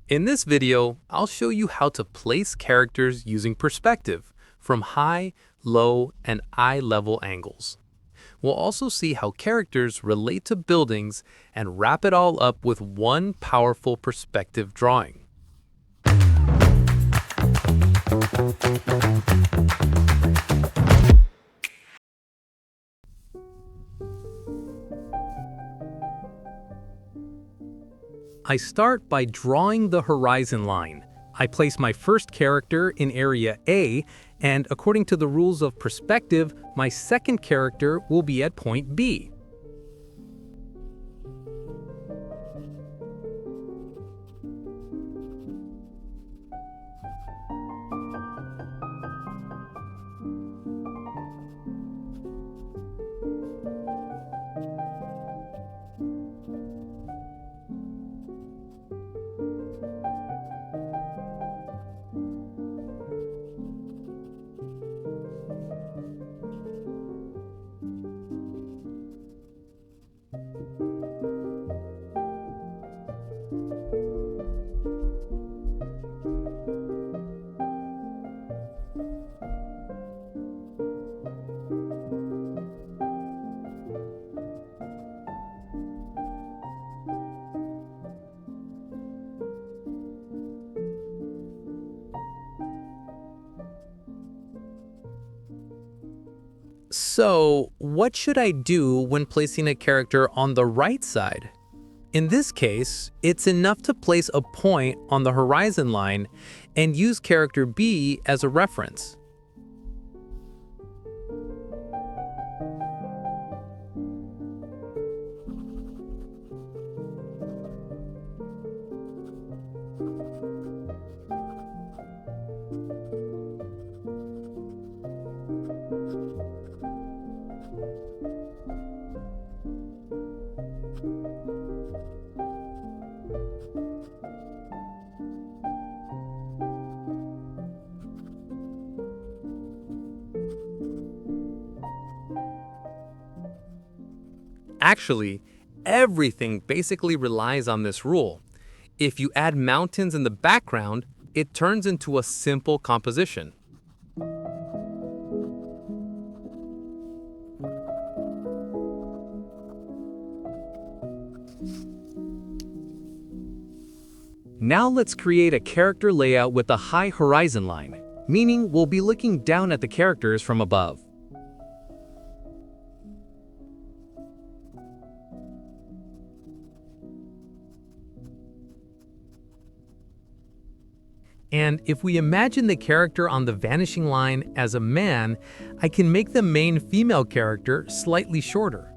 In this video, I'll show you how to place characters using perspective from high, low, and eye level angles. We'll also see how characters relate to buildings and wrap it all up with one powerful perspective drawing. I start by drawing the horizon line. I place my first character in area A, and according to the rules of perspective, my second character will be at point B. So, what should I do when placing a character on the right side? In this case, it's enough to place a point on the horizon line and use character B as a reference. Actually, everything basically relies on this rule. If you add mountains in the background, it turns into a simple composition. Now let's create a character layout with a high horizon line, meaning we'll be looking down at the characters from above. And if we imagine the character on the vanishing line as a man, I can make the main female character slightly shorter.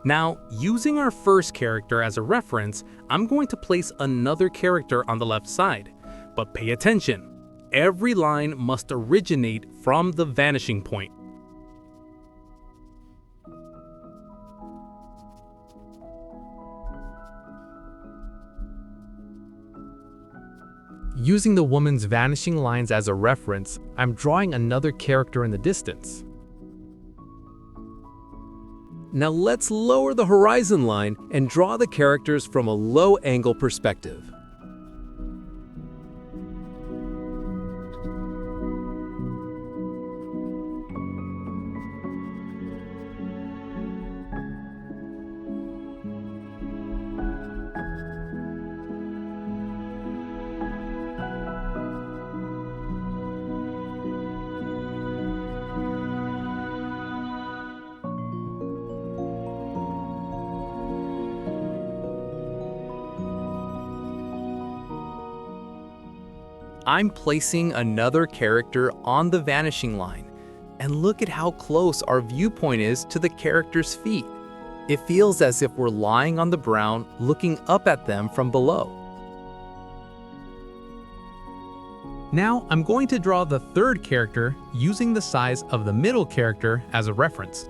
Now, using our first character as a reference, I'm going to place another character on the left side. But pay attention, every line must originate from the vanishing point. Using the woman's vanishing lines as a reference, I'm drawing another character in the distance. Now let's lower the horizon line and draw the characters from a low-angle perspective. I'm placing another character on the vanishing line, and look at how close our viewpoint is to the character's feet. It feels as if we're lying on the ground looking up at them from below. Now I'm going to draw the third character using the size of the middle character as a reference.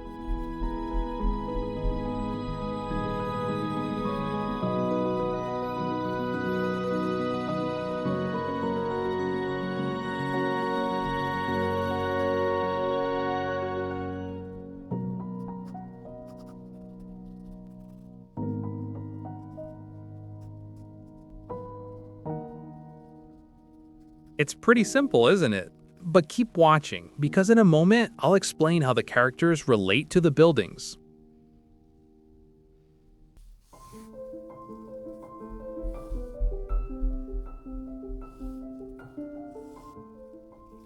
It's pretty simple, isn't it? But keep watching, because in a moment, I'll explain how the characters relate to the buildings.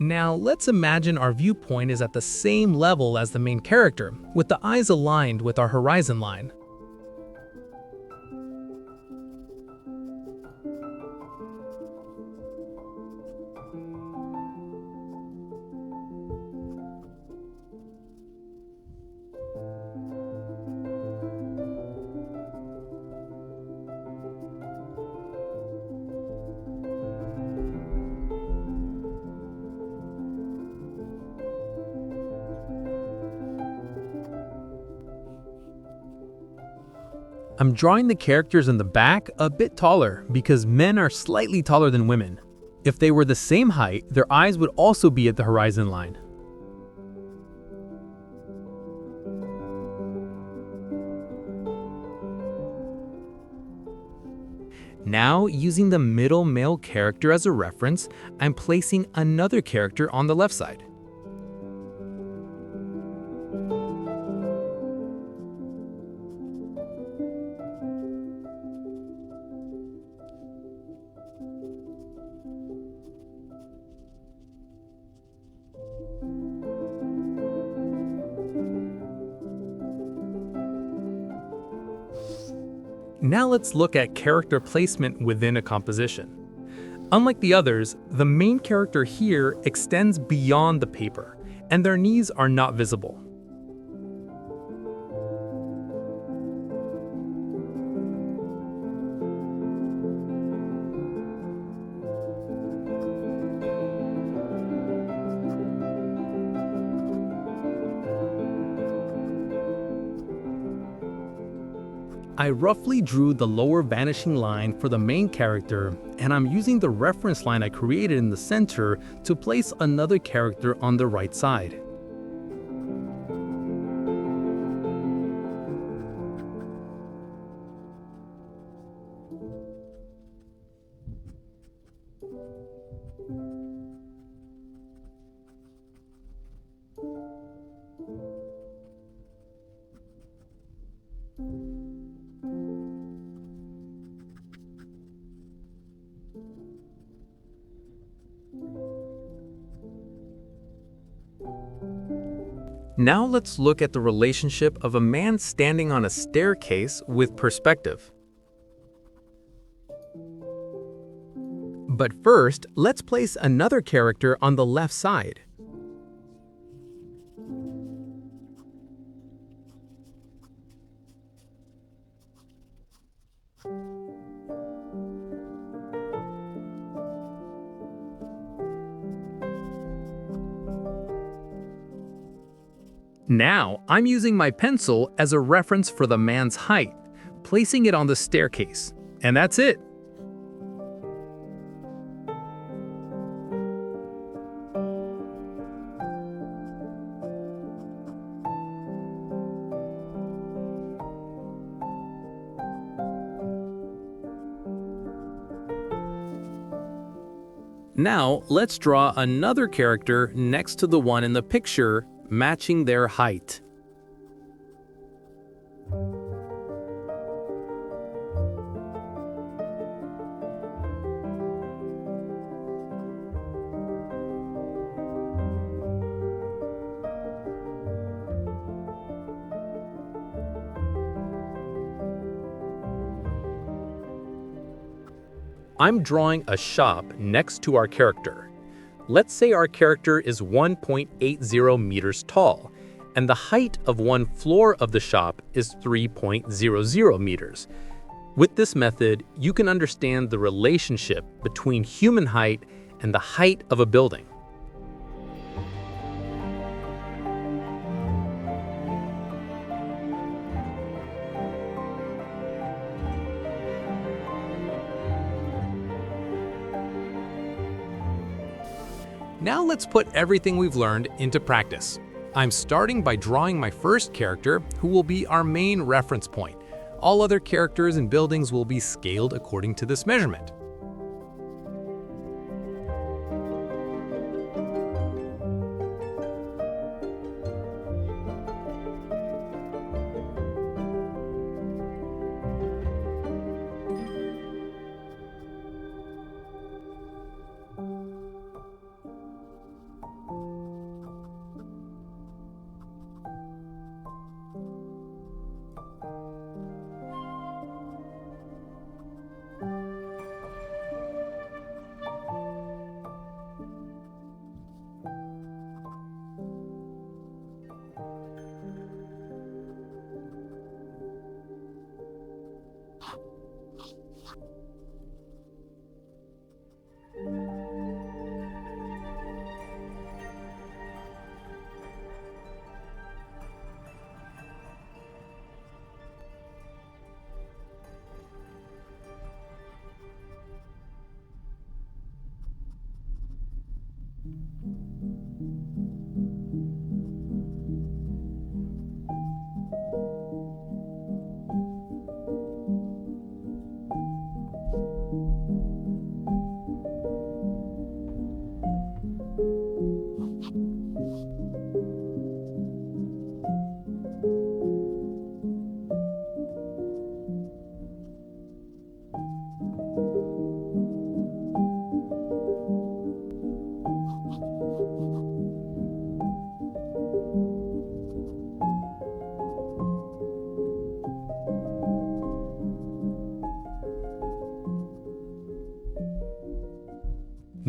Now, let's imagine our viewpoint is at the same level as the main character, with the eyes aligned with our horizon line. I'm drawing the characters in the back a bit taller because men are slightly taller than women. If they were the same height, their eyes would also be at the horizon line. Now, using the middle male character as a reference, I'm placing another character on the left side. Now let's look at character placement within a composition. Unlike the others, the main character here extends beyond the paper, and their knees are not visible. I roughly drew the lower vanishing line for the main character, and I'm using the reference line I created in the center to place another character on the right side. Now let's look at the relationship of a man standing on a staircase with perspective. But first, let's place another character on the left side. Now, I'm using my pencil as a reference for the man's height, placing it on the staircase. And that's it. Now, let's draw another character next to the one in the picture, matching their height. I'm drawing a shop next to our character. Let's say our character is 1.80 meters tall, and the height of one floor of the shop is 3.00 meters. With this method, you can understand the relationship between human height and the height of a building. Now let's put everything we've learned into practice. I'm starting by drawing my first character, who will be our main reference point. All other characters and buildings will be scaled according to this measurement.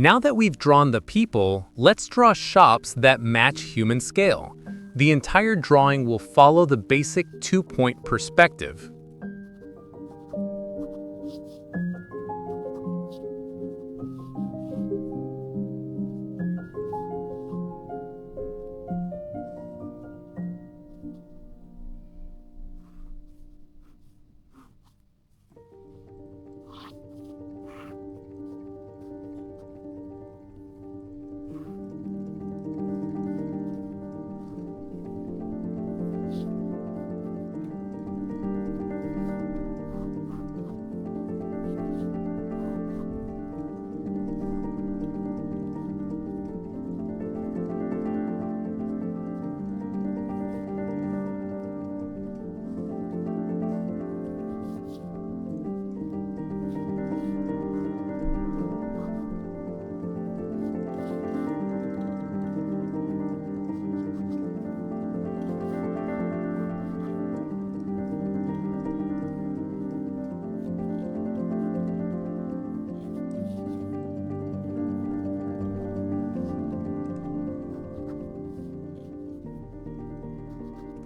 Now that we've drawn the people, let's draw shops that match human scale. The entire drawing will follow the basic two-point perspective.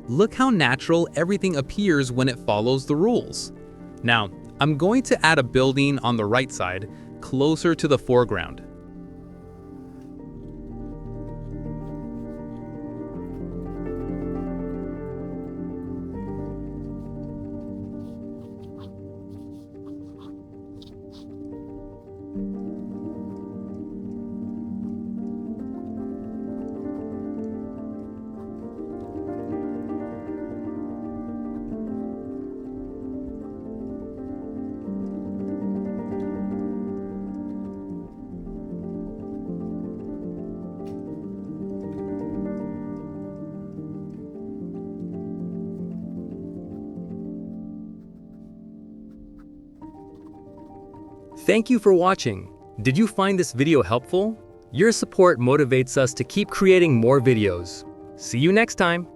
Look how natural everything appears when it follows the rules. Now, I'm going to add a building on the right side, closer to the foreground. Thank you for watching. Did you find this video helpful? Your support motivates us to keep creating more videos. See you next time.